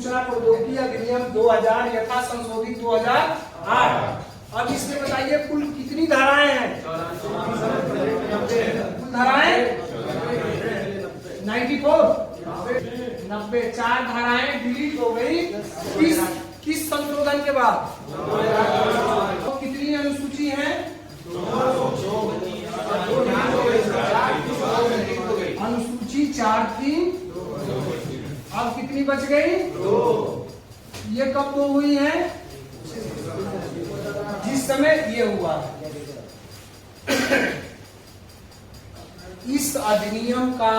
सूचना प्रौद्योगिकी अधिनियम 2000 यथा संशोधित 2008। अब इसमें बताइए कुल कितनी धाराएं हैं? कुल धाराएं 94 90। 4 धाराएं डिलीट हो गई किस संशोधन के बाद? तो कितनी अनुसूची है? अनुसूची 4 थी, अब कितनी बच गई? 2। ये कब 2 हुई है? जिस समय ये हुआ। इस अधिनियम का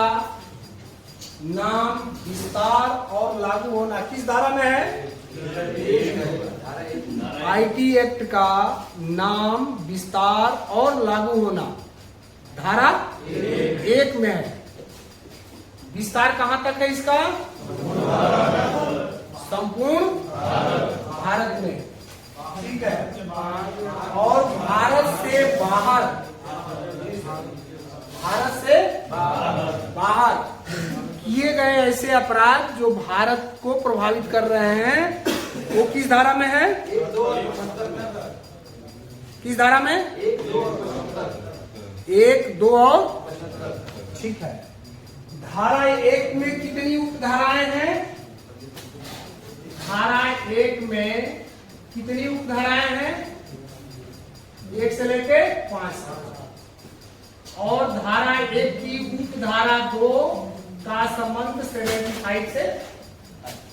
नाम, विस्तार और लागू होना किस धारा में है? आईटी एक्ट का नाम, विस्तार और लागू होना धारा 1 में है। विस्तार कहां तक है इसका? संपूर्ण भारत में, ठीक है। और भारत से बाहर किए गए ऐसे अपराध जो भारत को प्रभावित कर रहे हैं वो किस धारा में है? किस धारा में? 1, 2 और, ठीक है। धारा 1 में कितनी उपधाराएं हैं? धारा 1 में कितनी उपधाराएं हैं? 1 से लेके 5 तक। और धारा 1 की उपधारा 2 का संबंध 75 से।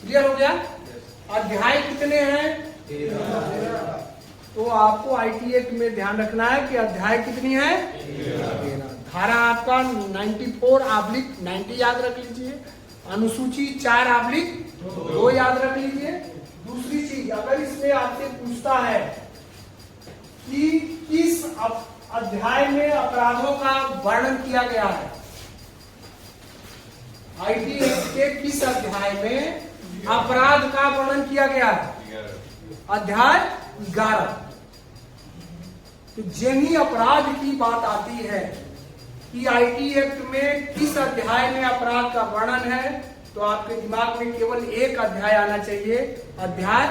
क्लियर हो गया? अध्याय कितने हैं? 13। तो आपको आईटी एक्ट में ध्यान रखना है कि अध्याय कितनी है? 13। धारा आपका 94/90 याद रख लीजिए। अनुसूची 4/2 याद रख लीजिए। दूसरी चीज, अगर इसमें आपसे पूछता है कि किस अध्याय में अपराधों का वर्णन किया गया है, आईटी एक्ट के किस अध्याय में अपराध का वर्णन किया गया है? अध्याय 11। तो जैनी अपराध की बात आती है कि आईटी एक्ट में किस अध्याय में अपराध का वर्णन है, तो आपके दिमाग में केवल एक अध्याय आना चाहिए, अध्याय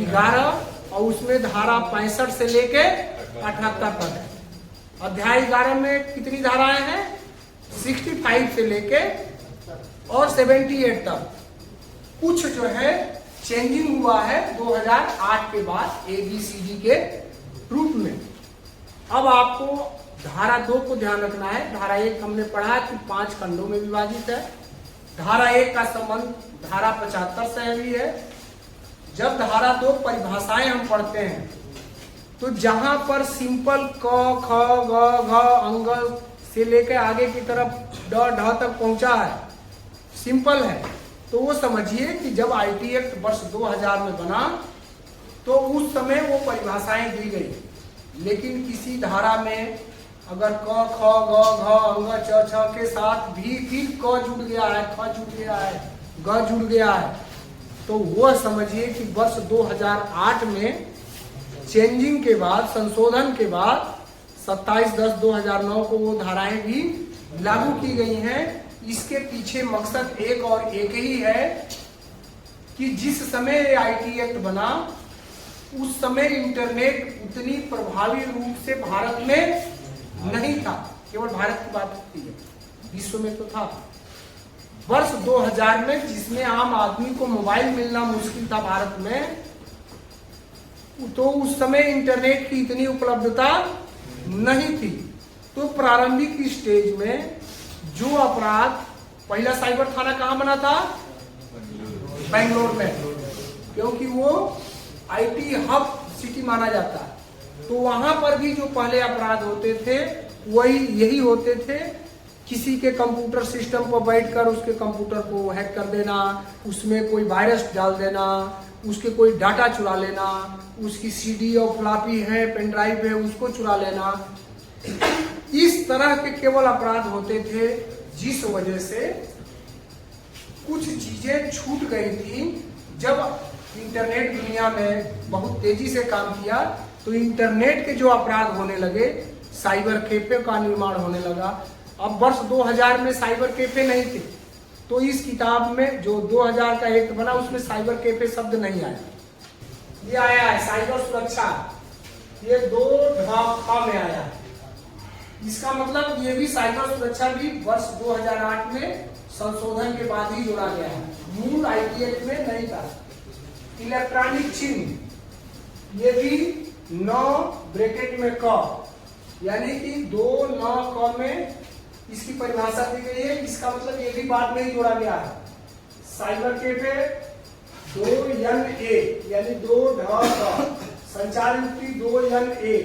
11। और उसमें धारा 65 से लेके 78 तक है। अध्याय 11 में कितनी धाराएं हैं? 65 से लेके और 78 तक। कुछ जो है चेंजिंग हुआ है 2008 के बाद ABCD के रूप में। अब आपको धारा 2 को ध्यान रखना है। धारा 1 हमने पढ़ा कि 5 खंडों में विभाजित है। धारा 1 का संबंध धारा 75 से भी है। जब धारा 2 परिभाषाएं हम पढ़ते हैं तो जहां पर सिंपल क, ख, ग, घ अंग से लेकर आगे की तरफ ड, ढ तक पहुंचा है, सिंपल है, तो वो समझिए कि जब आईटी एक्ट वर्ष 2000 में बना तो उस समय वो परिभाषाएं दी गई। लेकिन किसी धारा में अगर क, ख, ग, घ अंग च, छ के साथ भी फिर क जुड़ गया है, ख जुड़ गया है, ग जुड़ गया है, तो वह समझिए कि वर्ष 2008 में चेंजिंग के बाद, संशोधन के बाद 27/10/2009 को वो धाराएं भी लागू की गई हैं। इसके पीछे मकसद एक और एक ही है कि जिस समय आईटी एक्ट बना उस समय इंटरनेट उतनी प्रभावी रूप से भारत में नहीं था। केवल भारत की बात होती है, विश्व में तो था। वर्ष 2000 में जिसमें आम आदमी को मोबाइल मिलना मुश्किल था भारत में, तो उस समय इंटरनेट की इतनी उपलब्धता नहीं थी। तो प्रारंभिक स्टेज में जो अपराध, पहला साइबर थाना कहां बना था? बेंगलोर में, क्योंकि वो आईटी हब सिटी माना जाता है। तो वहां पर भी जो पहले अपराध होते थे वही यही होते थे। किसी के कंप्यूटर सिस्टम पर बैठकर उसके कंप्यूटर को हैक कर देना, उसमें कोई वायरस डाल देना, उसके कोई डाटा चुरा लेना, उसकी सीडी और फ्लॉपी है, पेन ड्राइव है, उसको चुरा लेना। इस तरह के केवल अपराध होते थे, जिस वजह से कुछ चीजें छूट गई थी। जब इंटरनेट दुनिया में बहुत तेजी से काम किया तो इंटरनेट के जो अपराध होने लगे, साइबर कैफे का निर्माण होने लगा। अब वर्ष 2000 में साइबर कैफे नहीं थे, तो तो इस किताब में जो 2000 का एक्ट बना उसमें साइबर कैफे शब्द नहीं आया। ये आया है साइबर सुरक्षा, ये 2 में आया है। इसका मतलब ये भी साइबर सुरक्षा भी वर्ष 2008 में संशोधन के बाद ही जोड़ा गया है, मूल आईटी एक्ट में नहीं था। इलेक्ट्रॉनिक चिन्ह, ये भी 9 ब्रैकेट में क, यानी कि 2 9 क में इसकी परिभाषा दी गई है। इसका मतलब ये भी बात नहीं जोड़ा गया है। साइबर कैफे 2 NA यानी 2 ढ, संचार युक्ति 2 NA।